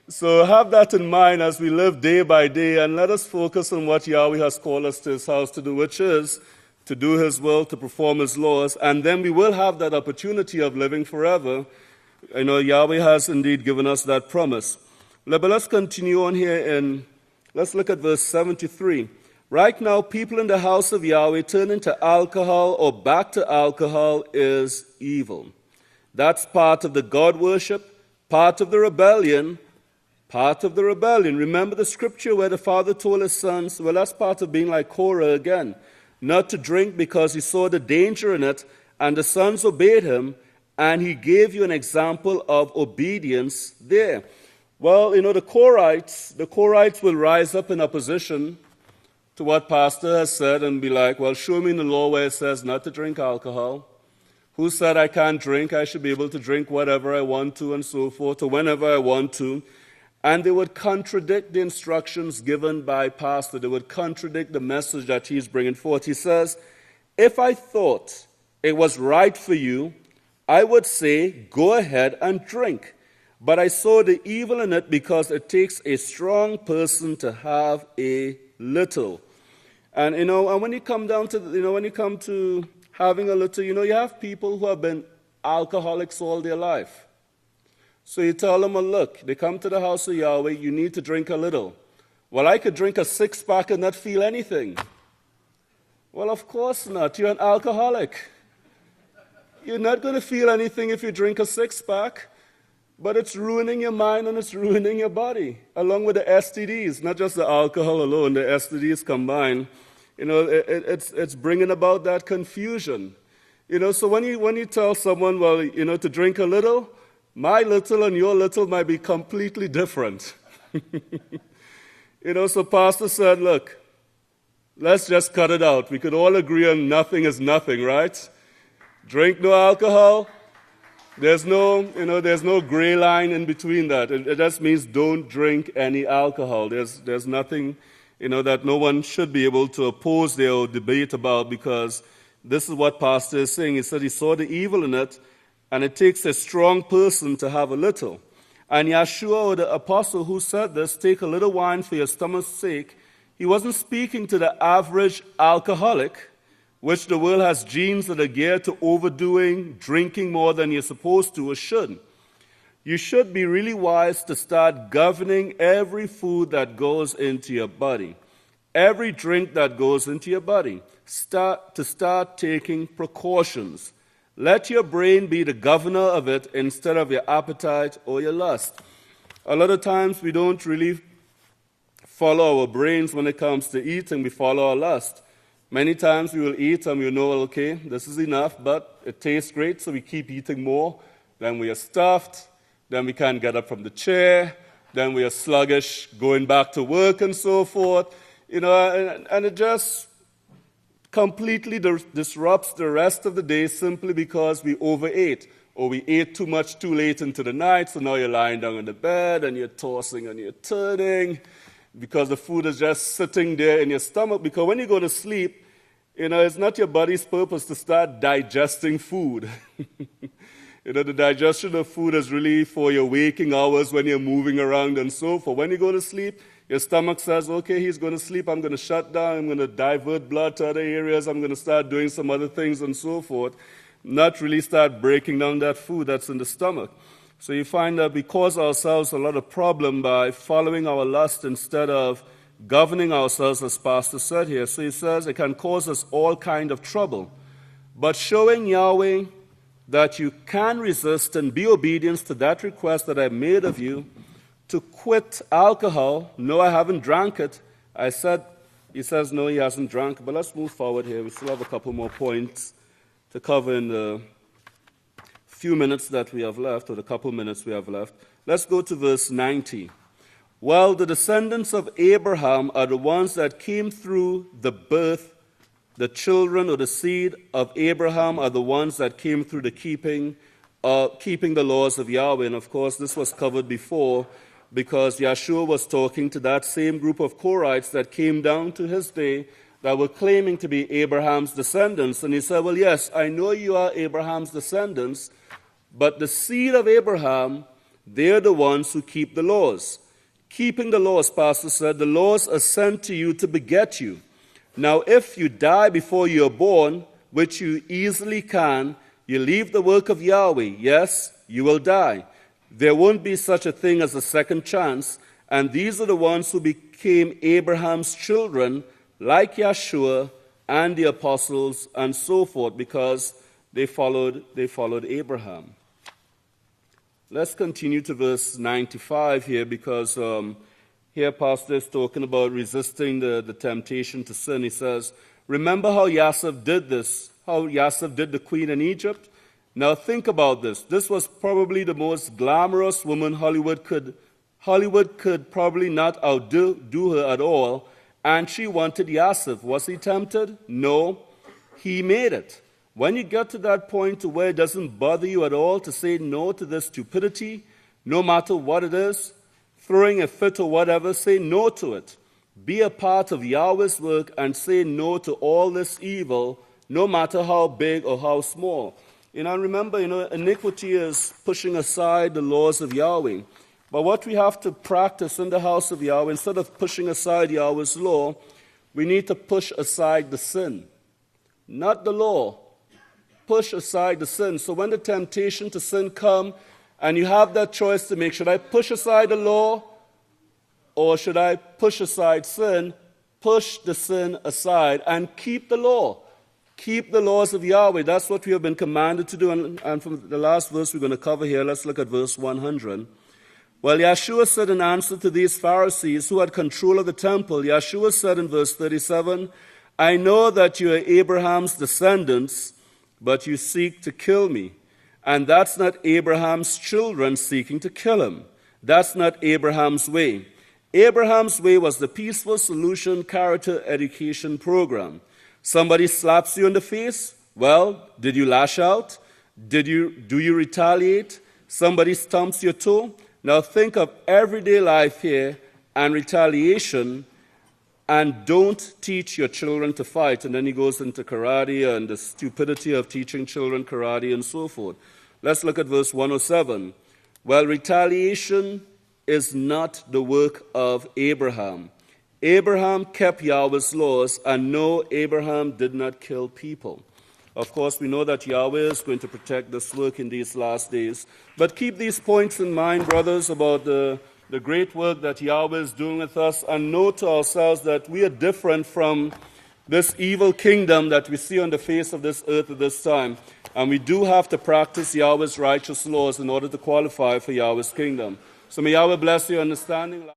So have that in mind as we live day by day, and let us focus on what Yahweh has called us to His house to do, which is to do His will, to perform His laws, and then we will have that opportunity of living forever. Yahweh has indeed given us that promise. But let's continue on here, and let's look at verse 73. Right now, people in the house of Yahweh turning to alcohol or back to alcohol is evil. That's part of the God worship, part of the rebellion, Remember the scripture where the father told his sons, well, that's part of being like Korah again, not to drink because he saw the danger in it, and the sons obeyed him, and he gave you an example of obedience there. Well, the Korahites will rise up in opposition to what pastor has said and be like, well, show me in the law where it says not to drink alcohol. Who said I can't drink? I should be able to drink whatever I want to and so forth, or whenever I want to. And they would contradict the instructions given by pastor. They would contradict the message that he's bringing forth. He says, if I thought it was right for you, I would say, go ahead and drink. But I saw the evil in it because it takes a strong person to have a little. And, and when you come down to, when you come to having a little, you have people who have been alcoholics all their life. So you tell them, well, look, they come to the house of Yahweh, you need to drink a little. Well, I could drink a six-pack and not feel anything. Well, of course not. You're an alcoholic. You're not going to feel anything if you drink a six-pack, but it's ruining your mind and it's ruining your body, along with the STDs, not just the alcohol alone, the STDs combined. It's bringing about that confusion. So when you tell someone, well, to drink a little, my little and your little might be completely different. So pastor said, look, let's just cut it out. We could all agree on nothing is nothing, right? Drink no alcohol. There's no gray line in between that. It just means don't drink any alcohol. There's nothing, that no one should be able to oppose there or debate about, because this is what pastor is saying. He said he saw the evil in it, and it takes a strong person to have a little. And Yeshua, or the apostle who said this, take a little wine for your stomach's sake, he wasn't speaking to the average alcoholic, which the world has genes that are geared to overdoing, drinking more than you're supposed to or should. You should be really wise to start governing every food that goes into your body, every drink that goes into your body. Start taking precautions. Let your brain be the governor of it instead of your appetite or your lust. A lot of times we don't really follow our brains when it comes to eating. We follow our lust. Many times we will eat and we know, okay, this is enough, but it tastes great, so we keep eating more. Then we are stuffed. Then we can't get up from the chair. Then we are sluggish, going back to work and so forth. And it just completely disrupts the rest of the day simply because we overate. Or we ate too much too late into the night, so now you're lying down in the bed and you're tossing and you're turning because the food is just sitting there in your stomach. Because when you go to sleep, it's not your body's purpose to start digesting food. The digestion of food is really for your waking hours when you're moving around and so forth. When you go to sleep, your stomach says, okay, he's going to sleep, I'm going to shut down, I'm going to divert blood to other areas, I'm going to start doing some other things and so forth. Not really start breaking down that food that's in the stomach. So you find that we cause ourselves a lot of problem by following our lust instead of governing ourselves, as Pastor said here. So he says it can cause us all kind of trouble. But showing Yahweh that you can resist and be obedient to that request that I made of you to quit alcohol. No, I haven't drank it. He says, no, he hasn't drank. But let's move forward here. We still have a couple more points to cover in the few minutes that we have left, or the couple minutes we have left. Let's go to verse 90. Well, the descendants of Abraham are the ones that came through the birth. The children or the seed of Abraham are the ones that came through the keeping the laws of Yahweh. And of course, this was covered before because Yeshua was talking to that same group of Korites that came down to his day that were claiming to be Abraham's descendants. And he said, well, yes, I know you are Abraham's descendants, but the seed of Abraham, they're the ones who keep the laws. Keeping the laws, Pastor said, the laws are sent to you to beget you. Now, if you die before you are born, which you easily can, you leave the work of Yahweh, yes, you will die. There won't be such a thing as a second chance, and these are the ones who became Abraham's children, like Yeshua and the apostles and so forth, because they followed Abraham. Let's continue to verse 95 here, because here Pastor is talking about resisting the temptation to sin. He says, remember how Yasef did this, how Yasef did the queen in Egypt? Now think about this. This was probably the most glamorous woman Hollywood could probably not outdo her at all. And she wanted Yasef. Was he tempted? No. He made it. When you get to that point to where it doesn't bother you at all to say no to this stupidity, no matter what it is, throwing a fit or whatever, say no to it. Be a part of Yahweh's work and say no to all this evil, no matter how big or how small. Remember, iniquity is pushing aside the laws of Yahweh. But what we have to practice in the house of Yahweh, instead of pushing aside Yahweh's law, we need to push aside the sin. Not the law. Push aside the sin. So when the temptation to sin comes, and you have that choice to make, should I push aside the law or should I push aside sin? Push the sin aside and keep the law. Keep the laws of Yahweh. That's what we have been commanded to do. And from the last verse we're going to cover here, let's look at verse 100. Well, Yeshua said in answer to these Pharisees who had control of the temple, Yeshua said in verse 37, I know that you are Abraham's descendants, but you seek to kill me. And that's not Abraham's children seeking to kill him. That's not Abraham's way. Abraham's way was the peaceful solution character education program. Somebody slaps you in the face? Well, did you lash out? Do you retaliate? Somebody stumps your toe? Now think of everyday life here and retaliation, and don't teach your children to fight. And then he goes into karate and the stupidity of teaching children karate and so forth. Let's look at verse 107. Well, retaliation is not the work of Abraham. Abraham kept Yahweh's laws, and no, Abraham did not kill people. Of course, we know that Yahweh is going to protect this work in these last days. But keep these points in mind, brothers, about the great work that Yahweh is doing with us, and know to ourselves that we are different from this evil kingdom that we see on the face of this earth at this time. And we do have to practice Yahweh's righteous laws in order to qualify for Yahweh's kingdom. So may Yahweh bless your understanding.